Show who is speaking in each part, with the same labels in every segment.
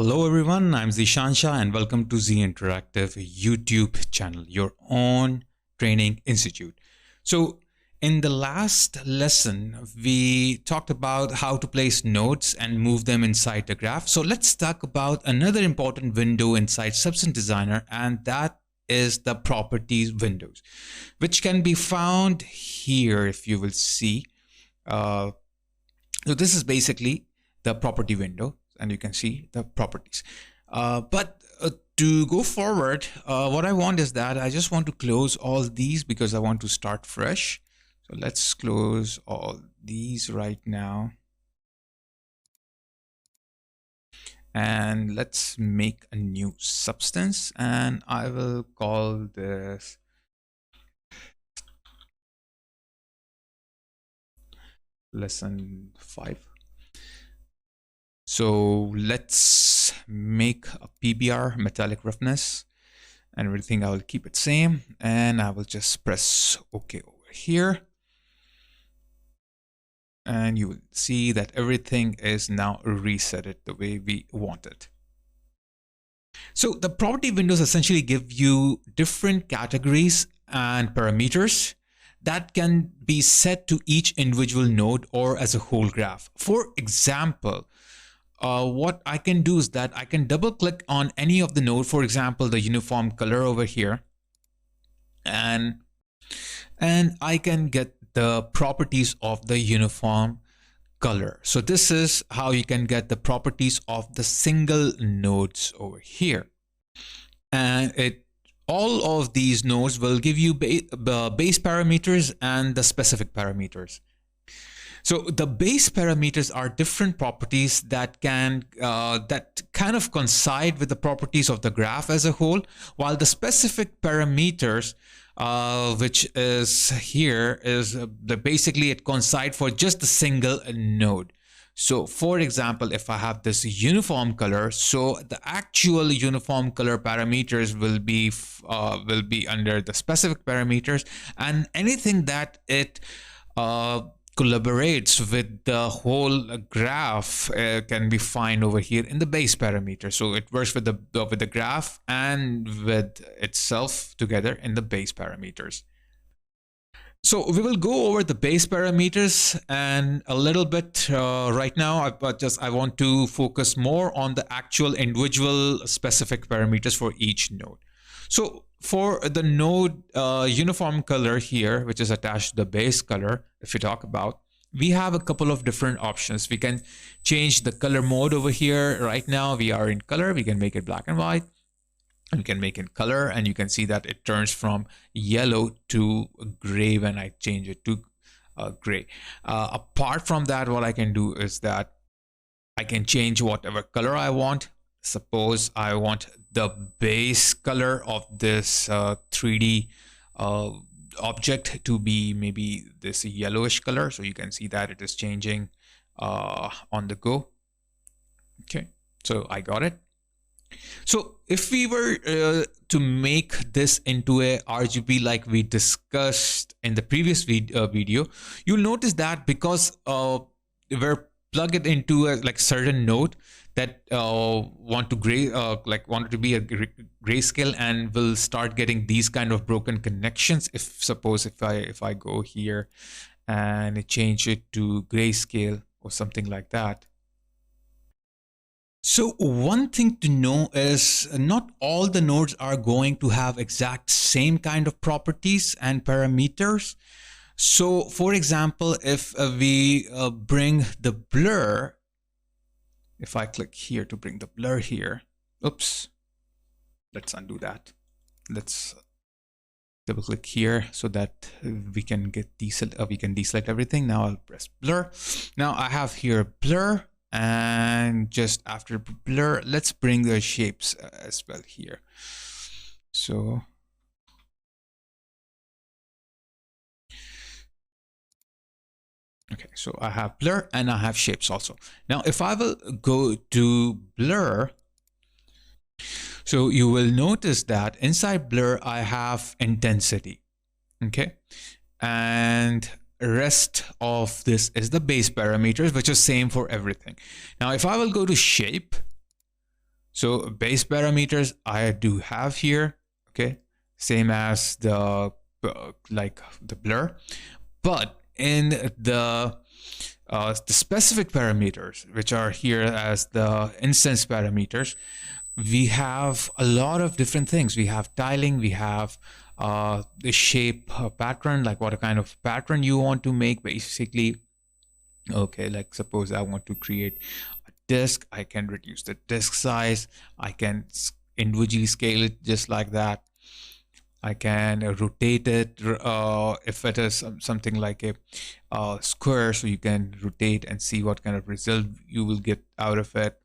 Speaker 1: Hello everyone, I'm Zishansha and welcome to Z Interactive YouTube channel, your own training institute. So in the last lesson, we talked about how to place nodes and move them inside the graph. So let's talk about another important window inside Substance Designer, and that is the properties windows, which can be found here if you will see. So this is basically the property window, and you can see the properties. But to go forward, what I want is that I just want to close all these because I want to start fresh. So let's close all these right now. And let's make a new substance, and I will call this lesson 5. So let's make a PBR, metallic roughness, and everything I will keep it same, and I will just press OK over here. And you will see that everything is now resetted the way we want it. So the property windows essentially give you different categories and parameters that can be set to each individual node or as a whole graph. For example, what I can do is that I can double click on any of the node, for example, the uniform color over here, and I can get the properties of the uniform color. So this is how you can get the properties of the single nodes over here. And all of these nodes will give you the base parameters and the specific parameters. So the base parameters are different properties that kind of coincide with the properties of the graph as a whole, while the specific parameters, which is here, is basically it coincides for just a single node. So for example, if I have this uniform color, so the actual uniform color parameters will be under the specific parameters, and anything that it collaborates with the whole graph can be found over here in the base parameter. So it works with the graph and with itself together in the base parameters. So we will go over the base parameters and a little bit right now. I want to focus more on the actual individual specific parameters for each node. So for the node uniform color here, which is attached to the base color, if we talk about, we have a couple of different options. We can change the color mode over here. Right now we are in color. We can make it black and white. And we can make it color, and you can see that it turns from yellow to gray when I change it to gray. Apart from that, what I can do is that I can change whatever color I want. Suppose I want the base color of this 3D object to be maybe this yellowish color. So you can see that it is changing on the go. Okay, so I got it. So if we were to make this into a RGB like we discussed in the previous video, you'll notice that because we're plugged it into a certain node that wanted to be a grayscale, and will start getting these kind of broken connections. If I go here and change it to grayscale or something like that. So one thing to know is not all the nodes are going to have exact same kind of properties and parameters. So for example, if we bring the blur, if I click here to bring the blur here, oops, let's undo that. Let's double click here so that we can deselect everything. Now I'll press blur. Now I have here blur. And just after blur, let's bring the shapes as well here. So okay, so I have blur and I have shapes also. Now if I will go to blur, so you will notice that inside blur I have intensity. Okay, and rest of this is the base parameters, which is same for everything. Now if I will go to shape, So base parameters I do have here, okay, same as like the blur, but in the specific parameters, which are here as the instance parameters, we have a lot of different things. We have tiling, we have the shape pattern, like what kind of pattern you want to make, basically. Okay, like suppose I want to create a disk, I can reduce the disk size, I can individually scale it just like that. I can rotate it if it is something like a square, so you can rotate and see what kind of result you will get out of it.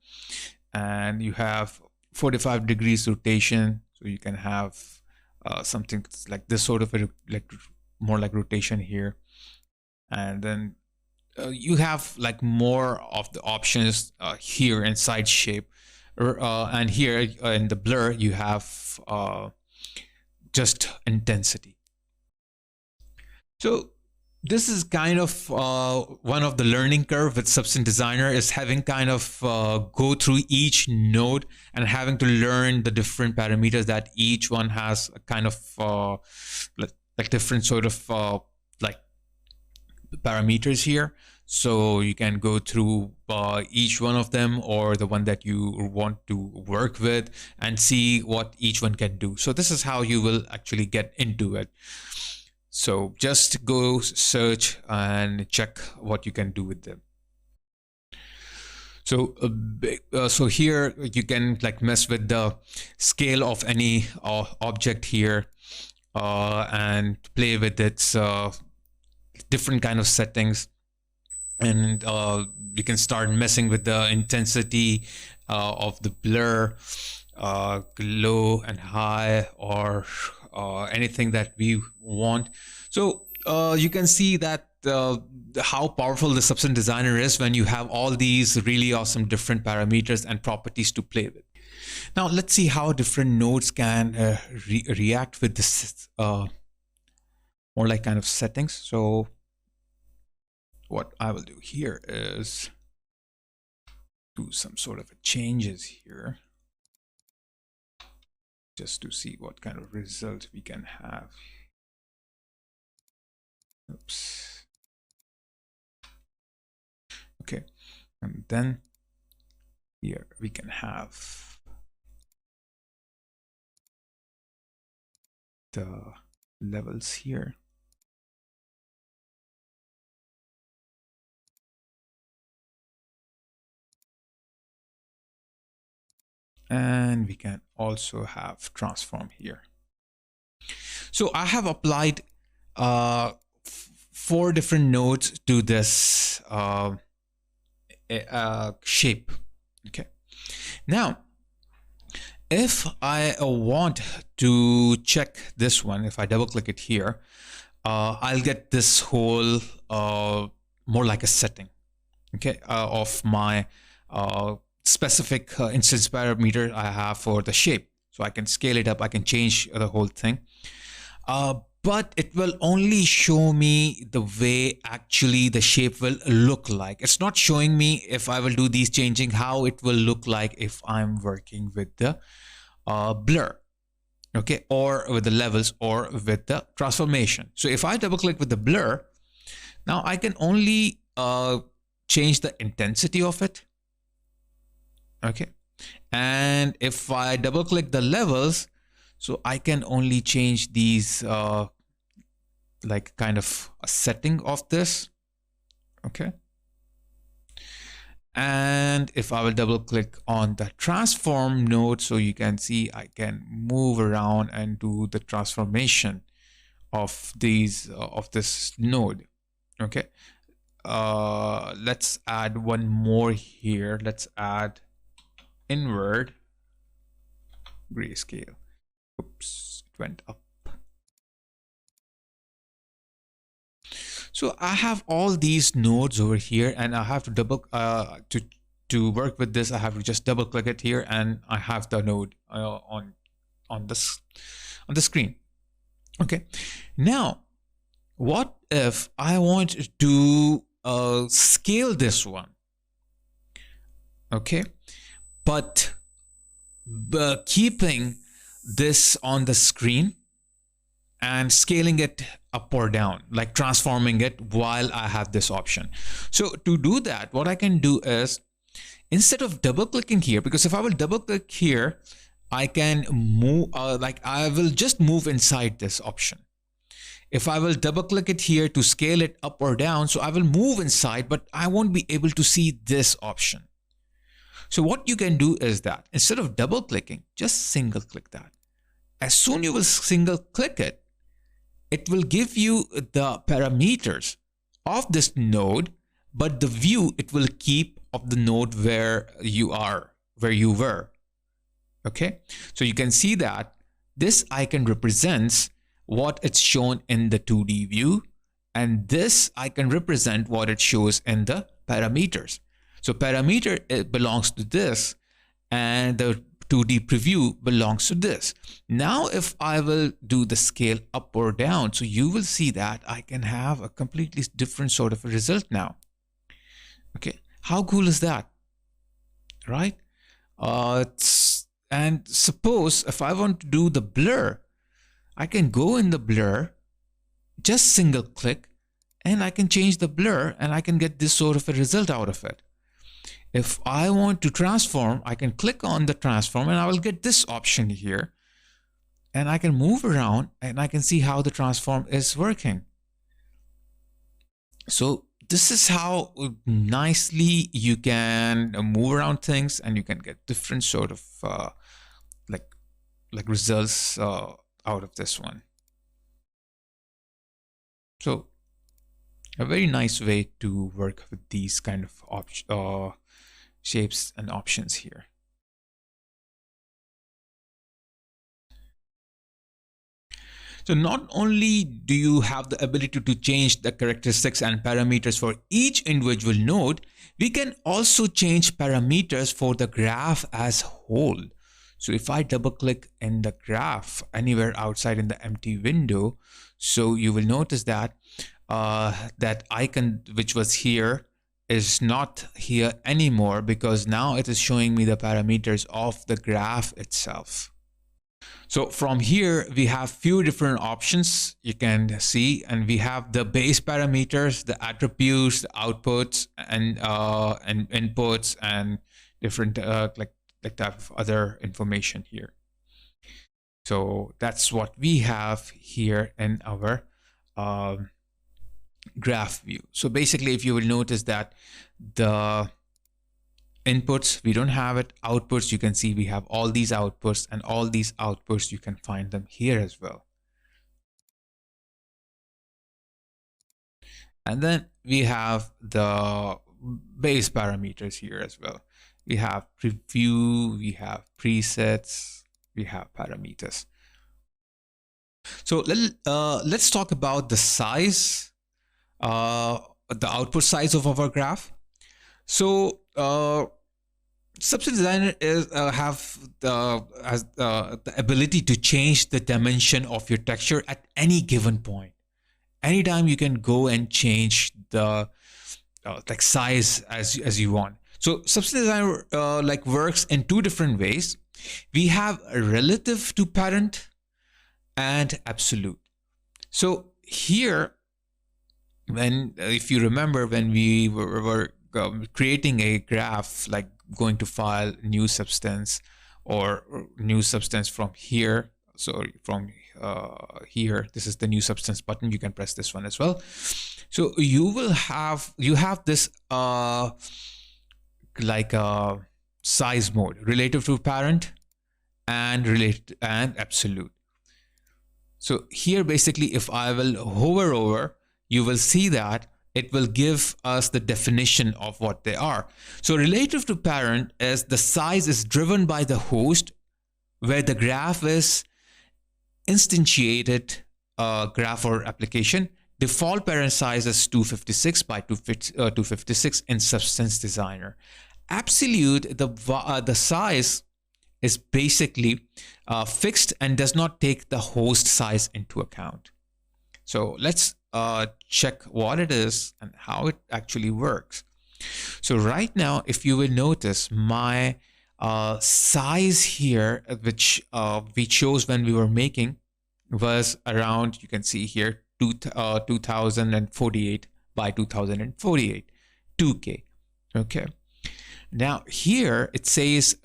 Speaker 1: And you have 45 degrees rotation, so you can have something like this sort of a like more like rotation here. And then you have like more of the options here in side shape, and here in the blur you have just intensity. So this is kind of one of the learning curve with Substance Designer, is having kind of go through each node and having to learn the different parameters that each one has a kind of like different sort of like parameters here. So you can go through each one of them, or the one that you want to work with, and see what each one can do. So this is how you will actually get into it. So just go search and check what you can do with them. So so here you can like mess with the scale of any object here and play with its different kind of settings. And you can start messing with the intensity of the blur, low and high, or anything that we want. So you can see that how powerful the Substance Designer is when you have all these really awesome different parameters and properties to play with. Now let's see how different nodes can react with this more like kind of settings. So what I will do here is do some sort of changes here, just to see what kind of result we can have. Oops. Okay, and then here we can have the levels here. And we can also have transform here. So I have applied 4 different nodes to this shape. Okay. Now, if I want to check this one, if I double click it here, I'll get this whole more like a setting, okay, of my specific instance parameter I have for the shape. So I can scale it up, I can change the whole thing. But it will only show me the way actually the shape will look like. It's not showing me, if I will do these changing, how it will look like if I'm working with the blur, okay, or with the levels, or with the transformation. So if I double click with the blur, now I can only change the intensity of it, okay. And if I double click the levels, so I can only change these like kind of a setting of this, okay. And if I will double click on the transform node, so you can see I can move around and do the transformation of these of this node, okay. Let's add one more here. Let's add inward grayscale. Oops, it went up. So I have all these nodes over here, and I have to double to work with this. I have to just double click it here, and I have the node on the screen. Okay. Now, what if I want to scale this one? Okay, but keeping this on the screen and scaling it up or down, like transforming it while I have this option. So to do that, what I can do is, instead of double clicking here, because if I will double click here, I can move, like I will just move inside this option. If I will double click it here to scale it up or down, so I will move inside, but I won't be able to see this option. So what you can do is that instead of double clicking, just single click that. As soon you will single click it, it will give you the parameters of this node, but the view it will keep of the node where you were. Okay, so you can see that this icon represents what it's shown in the 2D view, and this icon represent what it shows in the parameters. So parameter, it belongs to this, and the 2D preview belongs to this. Now if I will do the scale up or down, so you will see that I can have a completely different sort of a result now. Okay, how cool is that, right? And suppose if I want to do the blur, I can go in the blur, just single click, and I can change the blur, and I can get this sort of a result out of it. If I want to transform, I can click on the transform, and I will get this option here, and I can move around, and I can see how the transform is working. So this is how nicely you can move around things, and you can get different sort of like results out of this one. So a very nice way to work with these kind of shapes and options here. So not only do you have the ability to change the characteristics and parameters for each individual node, we can also change parameters for the graph as whole. So if I double click in the graph anywhere outside in the empty window, so you will notice that that icon which was here is not here anymore, because now it is showing me the parameters of the graph itself. So from here, we have few different options you can see, and we have the base parameters, the attributes, the outputs, and inputs, and different like type of other information here. So that's what we have here in our graph view. So basically, if you will notice that the inputs, we don't have it. Outputs, you can see we have all these outputs, and all these outputs, you can find them here as well. And then we have the base parameters here as well. We have preview, we have presets, we have parameters. So let's talk about the size, the output size of our graph. So Substance Designer is has the ability to change the dimension of your texture at any given point. Anytime you can go and change the like size as you want. So Substance Designer like works in two different ways. We have a relative to parent and absolute. So here, when if you remember, when we were creating a graph, like going to file new substance or new substance from here. So from here, this is the new substance button. You can press this one as well. So you have this like a size mode, relative to parent and absolute. So here, basically, if I will hover over, you will see that it will give us the definition of what they are. So relative to parent is the size is driven by the host, where the graph is instantiated graph or application. Default parent size is 256 by 256 in Substance Designer. Absolute, the size is basically fixed and does not take the host size into account. So let's check what it is and how it actually works. So right now, if you will notice, my size here, which we chose when we were making, was around, you can see here, 2048 by 2048, 2K. Okay. Now here it says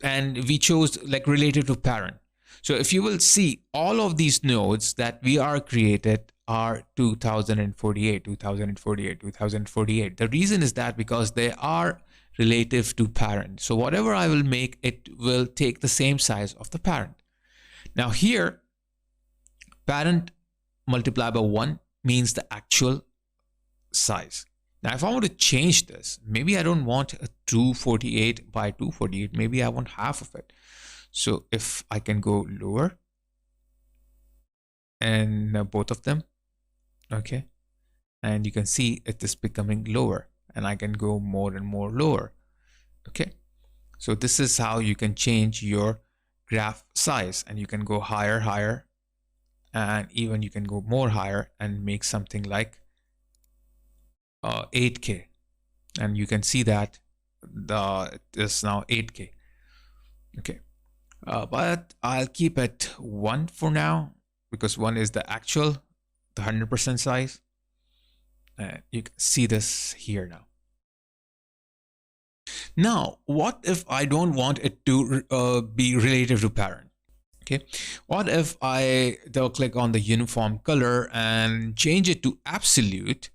Speaker 1: and we chose like relative to parent. So if you will see, all of these nodes that we are created are 2048, 2048, 2048. The reason is that because they are relative to parent. So whatever I will make, it will take the same size of the parent. Now here, parent multiplied by 1 means the actual size. Now, if I want to change this, maybe I don't want a 248 by 248. Maybe I want half of it. So if I can go lower and both of them, okay, and you can see it is becoming lower, and I can go more and more lower. Okay, so this is how you can change your graph size, and you can go higher, and even you can go more higher and make something like 8K, and you can see that it is now 8K. Okay, but I'll keep it 1 for now, because 1 is the actual, the 100% size. You can see this here now. Now, what if I don't want it to be relative to parent? Okay, what if I double click on the uniform color and change it to absolute?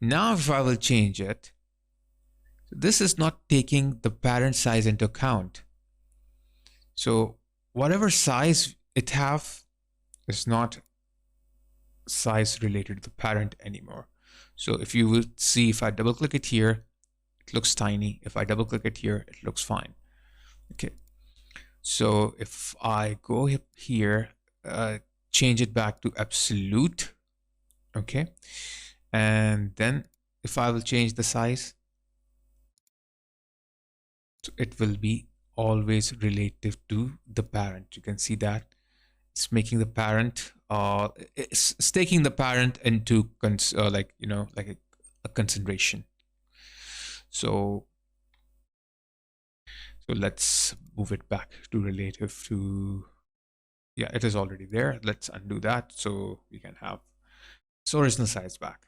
Speaker 1: Now, if I will change it, this is not taking the parent size into account. So whatever size it have is not size related to the parent anymore. So if you will see, if I double click it here, it looks tiny. If I double click it here, it looks fine. Okay. So if I go here, change it back to absolute. Okay. And then if I will change the size, so it will be always relative to the parent. You can see that it's making the parent, it's taking the parent into like a consideration. So let's move it back to relative to, yeah, it is already there. Let's undo that so we can have its original size back.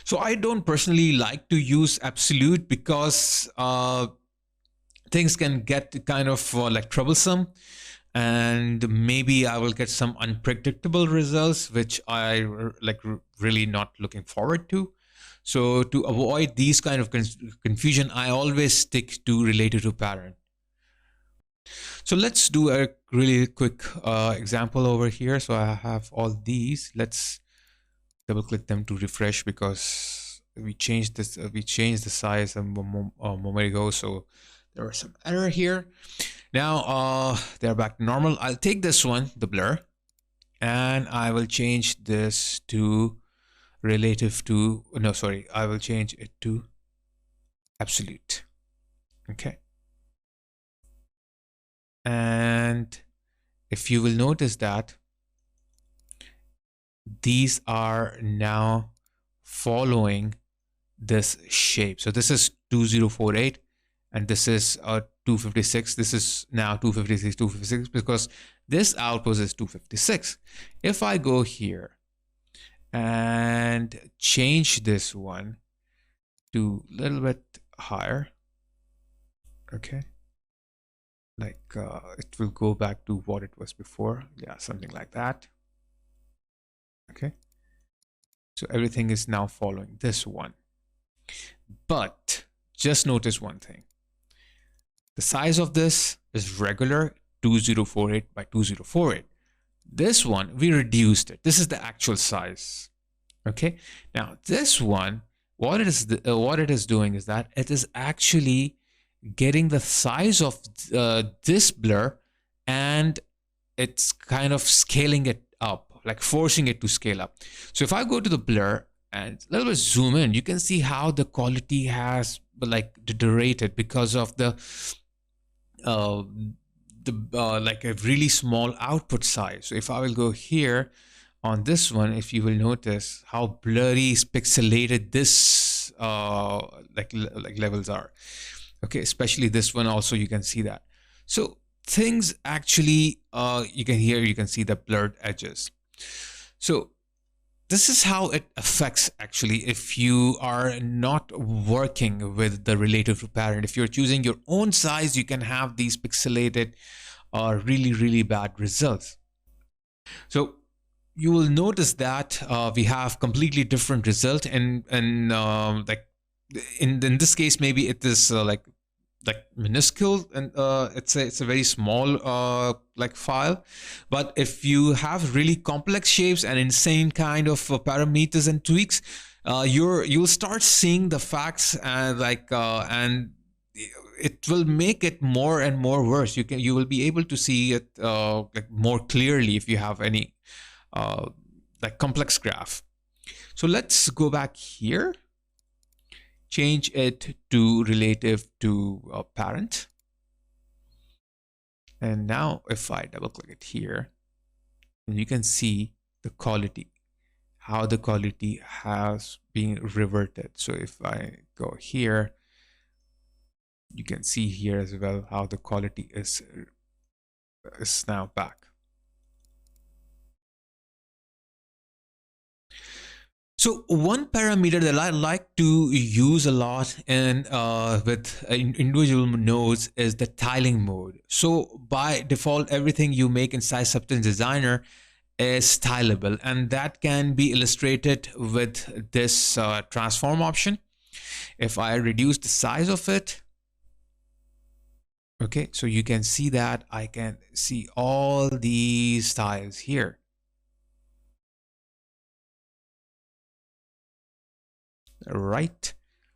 Speaker 1: So I don't personally like to use absolute because things can get kind of like troublesome, and maybe I will get some unpredictable results, which I really not looking forward to. So to avoid these kind of confusion, I always stick to relative to parent. So let's do a really quick example over here. So I have all these. Let's double click them to refresh, because we changed this. We changed the size a moment ago, so there was some error here. Now they're back to normal. I'll take this one, the blur, and I will change this to relative to, no, sorry, I will change it to absolute. Okay. And if you will notice that these are now following this shape. So this is 2048 and this is 256. This is now 256, 256, because this outpost is 256. If I go here and change this one to a little bit higher, okay, like it will go back to what it was before. Yeah, something like that. Okay, so everything is now following this one. But just notice one thing. The size of this is regular 2048 by 2048. This one, we reduced it. This is the actual size. Okay, now this one, what it is doing is that it is actually getting the size of this blur, and it's kind of scaling it up, like forcing it to scale up. So if I go to the blur and a little bit zoom in, you can see how the quality has like deteriorated because of the like a really small output size. So if I will go here on this one, if you will notice how blurry, pixelated this like levels are. Okay, especially this one also, you can see that. So things actually, you can see the blurred edges. So this is how it affects actually if you are not working with the relative to parent. If you're choosing your own size, you can have these pixelated or really, really bad results. So you will notice that we have completely different result, and like in this case, maybe it is like minuscule, and it's a very small like file. But if you have really complex shapes and insane kind of parameters and tweaks, you'll start seeing the facts, and it will make it more and more worse. You will be able to see it like more clearly if you have any uh, like complex graph. So let's go back here, change it to relative to parent. And now if I double click it here, you can see the quality, how the quality has been reverted. So if I go here, you can see here as well how the quality is now back. So one parameter that I like to use a lot in with individual nodes is the tiling mode. So by default, everything you make inside Substance Designer is stylable, and that can be illustrated with this transform option. If I reduce the size of it, okay, so you can see that I can see all these styles here. Right,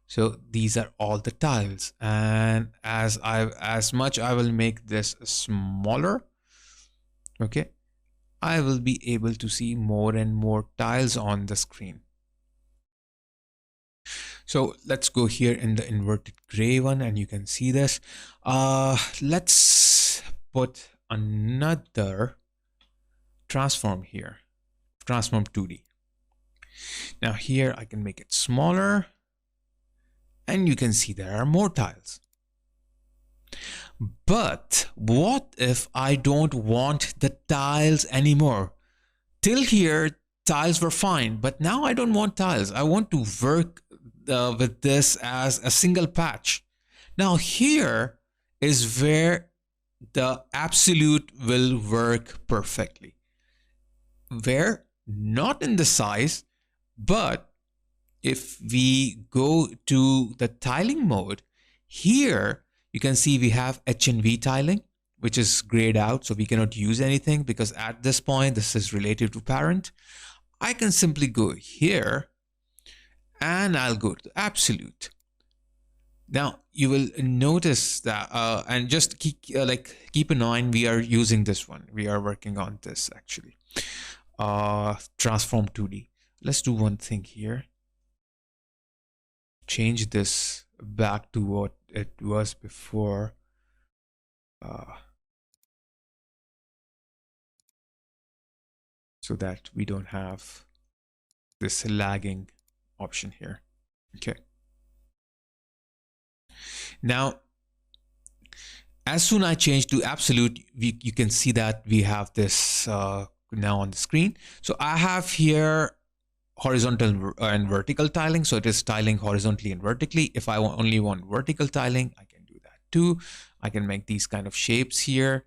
Speaker 1: so these are all the tiles, and as much I will make this smaller, okay, I will be able to see more and more tiles on the screen. So let's go here in the inverted gray one, and you can see this. Let's put another transform here, transform 2D. Now here I can make it smaller, and you can see there are more tiles. But what if I don't want the tiles anymore? Till here, tiles were fine, but now I don't want tiles. I want to work with this as a single patch. Now here is where the absolute will work perfectly. Where? Not in the size, but if we go to the tiling mode, here you can see we have H and V tiling, which is grayed out, so we cannot use anything because at this point this is relative to parent. I can simply go here and I'll go to absolute. Now you will notice that, and just keep in mind we are using this one. We are working on this actually. Transform 2D. Let's do one thing here. Change this back to what it was before. So that we don't have this lagging option here. Okay. Now, as soon as I change to absolute, you can see that we have this now on the screen. So I have here horizontal and vertical tiling. So it is tiling horizontally and vertically. If I only want vertical tiling, I can do that too. I can make these kind of shapes here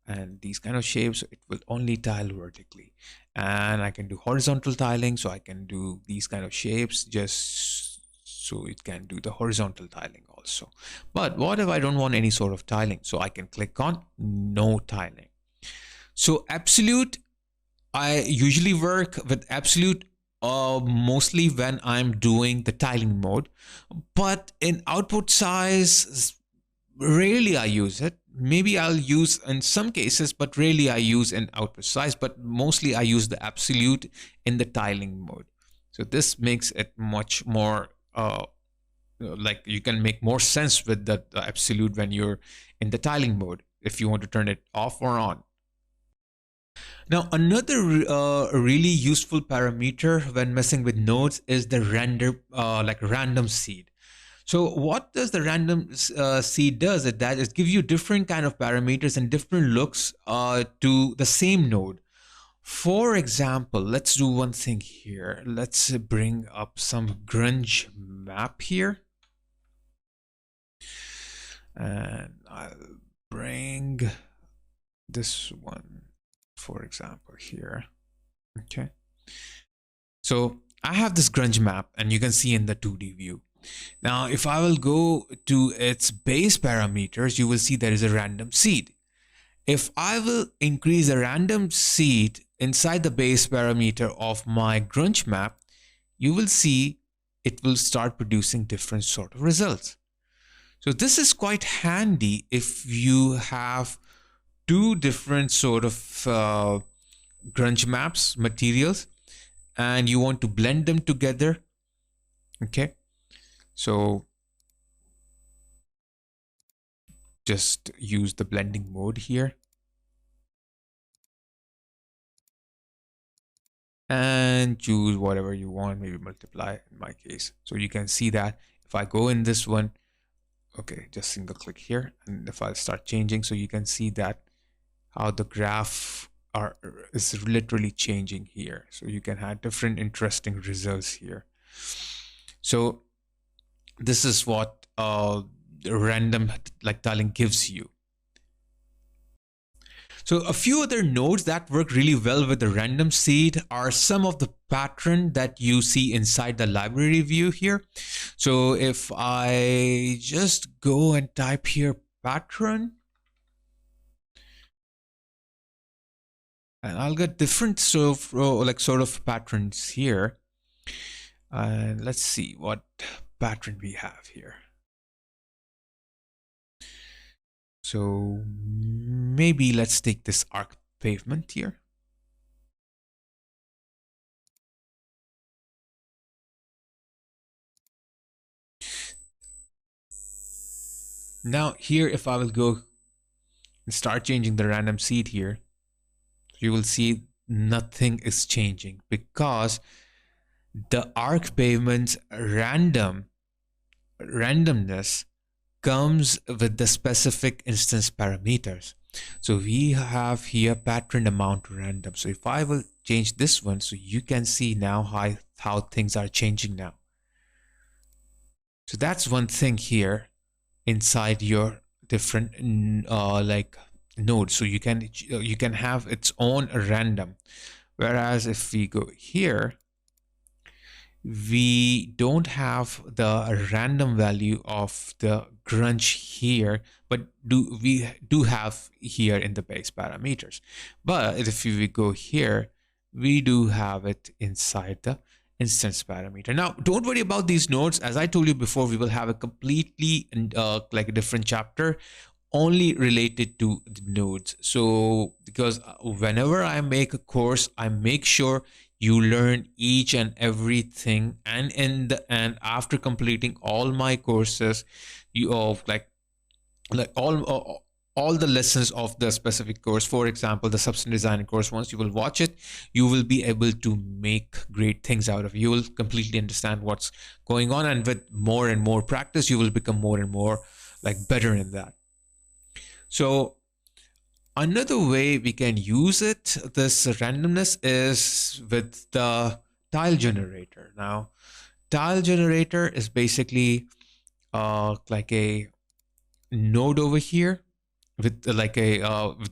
Speaker 1: and these kind of shapes. So it will only tile vertically. And I can do horizontal tiling. So I can do these kind of shapes just so it can do the horizontal tiling also. But what if I don't want any sort of tiling? So I can click on no tiling. So absolute, I usually work with absolute mostly when I'm doing the tiling mode, but in output size, rarely I use it. Maybe I'll use in some cases, but rarely I use in output size, but mostly I use the absolute in the tiling mode. So this makes it much more like you can make more sense with the absolute when you're in the tiling mode, if you want to turn it off or on. Now, another really useful parameter when messing with nodes is the random seed. So what does the random seed does it that it gives you different kind of parameters and different looks to the same node. For example, let's do one thing here. Let's bring up some grunge map here. And I'll bring this one, for example, here. Okay. So I have this grunge map and you can see in the 2D view. Now, if I will go to its base parameters, you will see there is a random seed. If I will increase a random seed inside the base parameter of my grunge map, you will see it will start producing different sort of results. So this is quite handy if you have two different sort of grunge maps materials and you want to blend them together. Okay, so just use the blending mode here and choose whatever you want, maybe multiply in my case. So you can see that if I go in this one, okay, just single click here, and if I start changing, so you can see that how the graph is literally changing here. So you can have different interesting results here. So this is what random like tiling gives you. So a few other nodes that work really well with the random seed are some of the pattern that you see inside the library view here. So if I just go and type here pattern, and I'll get different sort of patterns here. And let's see what pattern we have here. So maybe let's take this arc pavement here. Now here, if I will go and start changing the random seed here, you will see nothing is changing because the arc pavement's randomness comes with the specific instance parameters. So we have here pattern amount random. So if I will change this one, so you can see now how things are changing now. So that's one thing here inside your different like nodes. So you can have its own random. Whereas if we go here, we don't have the random value of the grunge here, but we do have here in the base parameters. But if we go here, we do have it inside the instance parameter. Now, don't worry about these nodes. As I told you before, we will have a completely like a different chapter only related to the nodes. So because whenever I make a course, I make sure you learn each and everything, and in the end, after completing all my courses, you like all the lessons of the specific course, for example the substance design course, once you will watch it, you will be able to make great things out of it. You will completely understand what's going on, and with more and more practice you will become more and more like better in that. So another way we can use it, this randomness, is with the tile generator. Now, tile generator is basically like a node over here with like a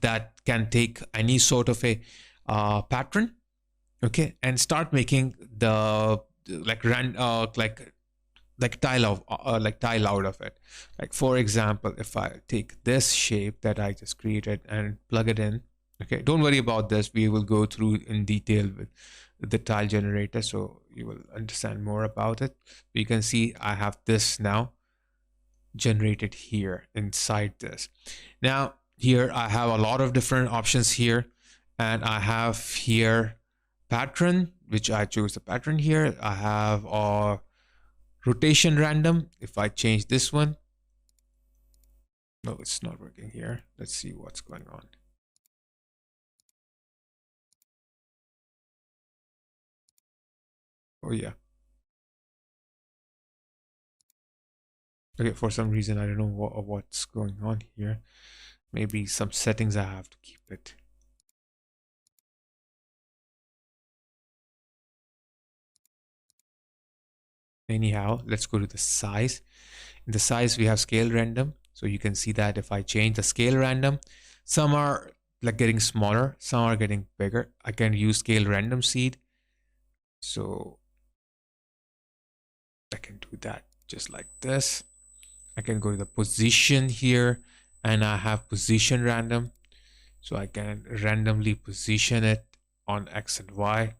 Speaker 1: that can take any sort of a pattern, okay, and start making the like tile of tile out of it. Like for example, if I take this shape that I just created and plug it in, okay, don't worry about this, we will go through in detail with the tile generator so you will understand more about it. You can see I have this now generated here inside this. Now here I have a lot of different options here, and I have here pattern, which I chose the pattern here. I have rotation random. If I change this one, no, it's not working here. Let's see what's going on. Oh yeah. Okay, for some reason, I don't know what's going on here. Maybe some settings I have to keep it. Anyhow, let's go to the size. In the size, we have scale random. So you can see that if I change the scale random, some are like getting smaller, some are getting bigger. I can use scale random seed. So I can do that just like this. I can go to the position here and I have position random. So I can randomly position it on X and Y.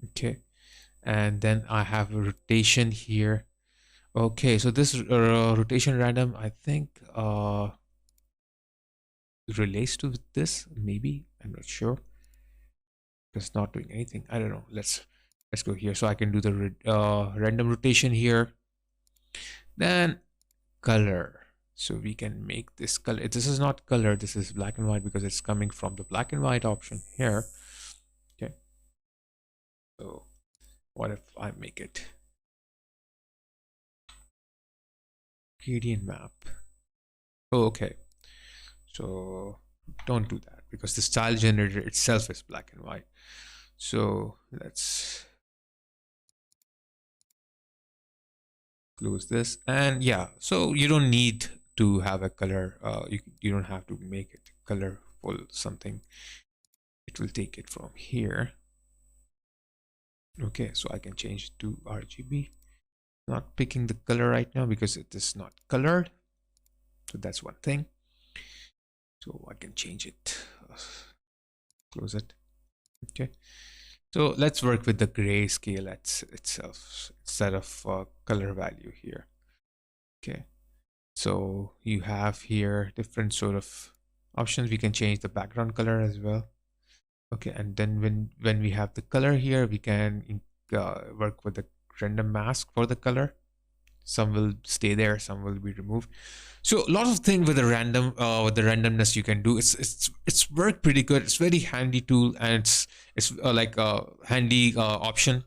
Speaker 1: Okay. And then I have a rotation here. Okay, so this rotation random, I think relates to this, maybe. I'm not sure. It's not doing anything. I don't know. Let's go here. So I can do the random rotation here. Then color. So we can make this color. This is not color. This is black and white because it's coming from the black and white option here. Okay. So what if I make it gradient map? Oh, okay. So don't do that because the style generator itself is black and white. So let's close this. And yeah, so you don't need to have a color. You don't have to make it colorful something. It will take it from here. Okay, so I can change it to RGB. Not picking the color right now because it is not colored. So that's one thing. So I can change it. Close it. Okay. So let's work with the grayscale itself instead of color value here. Okay. So you have here different sort of options. We can change the background color as well. Okay. And then when we have the color here, we can work with the random mask for the color. Some will stay there, some will be removed. So a lot of things with the randomness you can do. It's worked pretty good. It's very handy tool, and it's like a handy option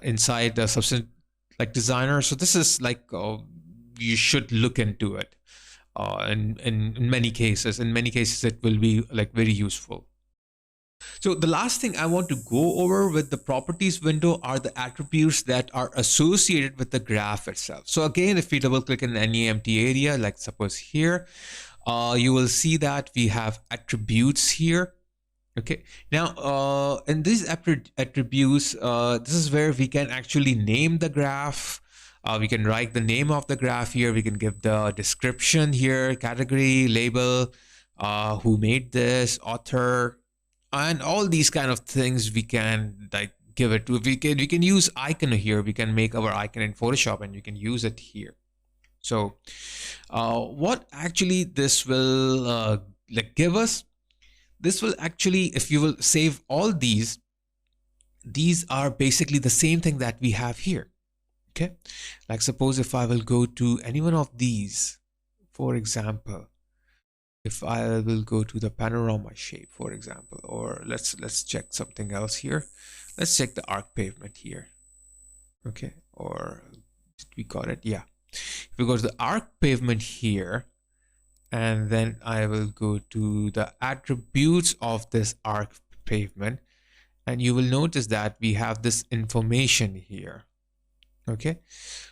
Speaker 1: inside the Substance like designer. So this is like you should look into it. In many cases, it will be like very useful. So the last thing I want to go over with the properties window are the attributes that are associated with the graph itself. So again, if we double click in any empty area, like suppose here, you will see that we have attributes here. Okay, now in these attributes, this is where we can actually name the graph. We can write the name of the graph here. We can give the description here, category, label, who made this, author, and all these kind of things we can like give it to. We can use icon here. We can make our icon in Photoshop and you can use it here. So what actually this will like give us, this will actually, if you will save all these are basically the same thing that we have here. Okay, like suppose if I will go to any one of these, for example, if I will go to the panorama shape, for example, or let's check something else here. Let's check the arc pavement here. Okay, or did we got it? Yeah. If we go to the arc pavement here, and then I will go to the attributes of this arc pavement, and you will notice that we have this information here. Okay,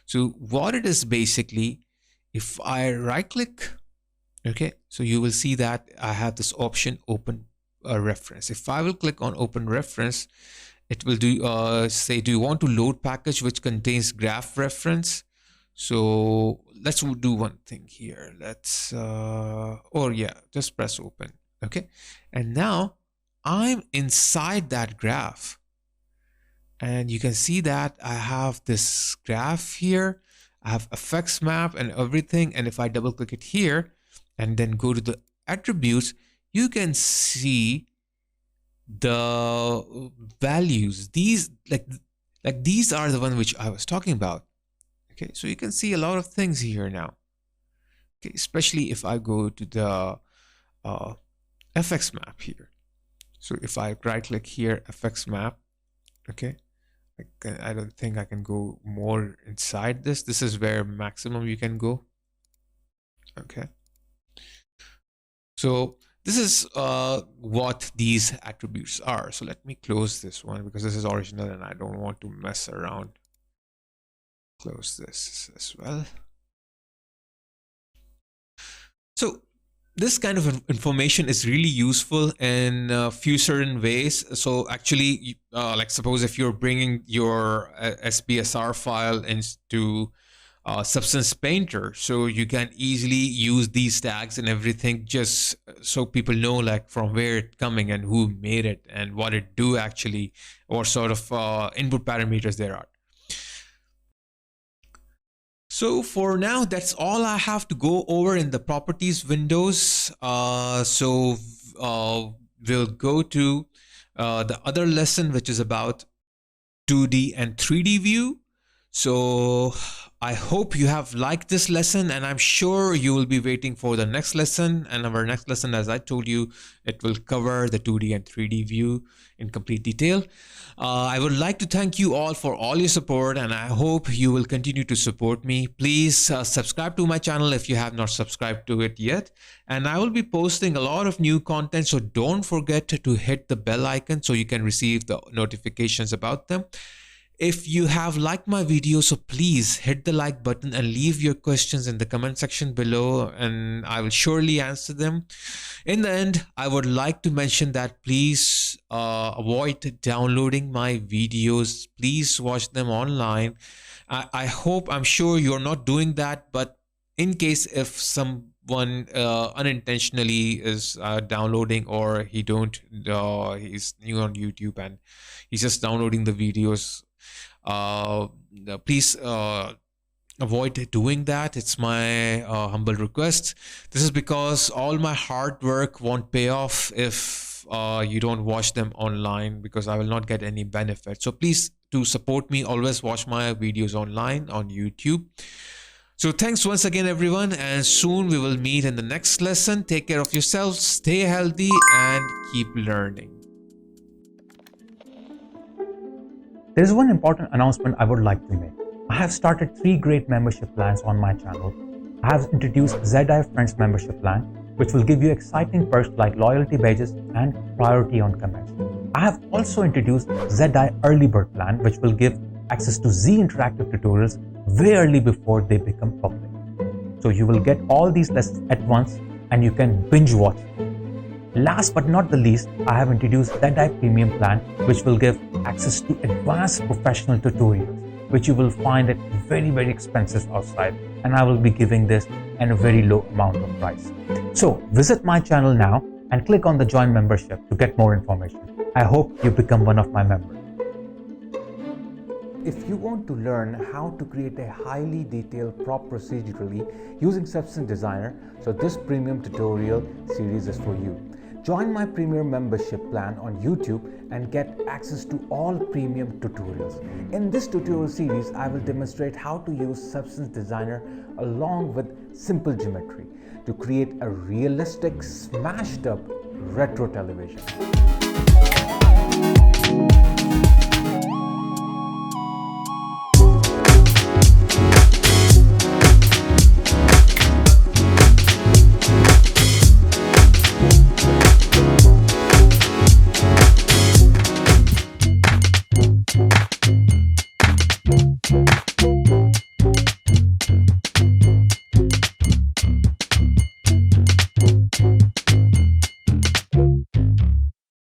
Speaker 1: so what it is basically, if I right click, okay, so you will see that I have this option open a reference. If I will click on open reference, it will do say, do you want to load package which contains graph reference? So let's do one thing here. Let's or yeah, just press open. Okay, and now I'm inside that graph, and you can see that I have this graph here. I have effects map and everything, and if I double click it here and then go to the attributes, you can see the values. These like these are the one which I was talking about. Okay, so you can see a lot of things here now. Okay, especially if I go to the FX map here. So if I right click here, FX map, okay, I don't think I can go more inside this. This is where maximum you can go. Okay. So this is what these attributes are. So let me close this one because this is original and I don't want to mess around. Close this as well. So this kind of information is really useful in a few certain ways. So actually, like suppose if you're bringing your SPSR file into Substance Painter, so you can easily use these tags and everything, just so people know like from where it's coming and who made it and what it do actually, or sort of input parameters there are. So for now, that's all I have to go over in the properties windows. We'll go to the other lesson, which is about 2D and 3D view. So I hope you have liked this lesson, and I'm sure you will be waiting for the next lesson. And our next lesson, as I told you, it will cover the 2D and 3D view in complete detail. I would like to thank you all for all your support, and I hope you will continue to support me. Please subscribe to my channel if you have not subscribed to it yet. And I will be posting a lot of new content, so don't forget to hit the bell icon so you can receive the notifications about them. If you have liked my video, so please hit the like button and leave your questions in the comment section below, and I will surely answer them. In the end, I would like to mention that please avoid downloading my videos. Please watch them online. I'm sure you're not doing that, but in case if someone unintentionally is downloading, or he's new on YouTube and he's just downloading the videos, please avoid doing that. It's my humble request. This is because all my hard work won't pay off if you don't watch them online, because I will not get any benefit. So please, to support me, always watch my videos online on YouTube. So thanks once again, everyone, and soon we will meet in the next lesson. Take care of yourselves, stay healthy, and keep learning.
Speaker 2: There is one important announcement I would like to make. I have started 3 great membership plans on my channel. I have introduced ZI Friends membership plan, which will give you exciting perks like loyalty badges and priority on comments. I have also introduced ZI Early Bird plan, which will give access to Z interactive tutorials way early before they become public. So you will get all these lessons at once and you can binge watch. Last but not the least, I have introduced ZI Premium plan, which will give access to advanced professional tutorials, which you will find at very, very expensive outside. And I will be giving this at a very low amount of price. So visit my channel now and click on the join membership to get more information. I hope you become one of my members. If you want to learn how to create a highly detailed prop procedurally using Substance Designer, so this premium tutorial series is for you. Join my premium membership plan on YouTube and get access to all premium tutorials. In this tutorial series, I will demonstrate how to use Substance Designer along with simple geometry to create a realistic, smashed up retro television.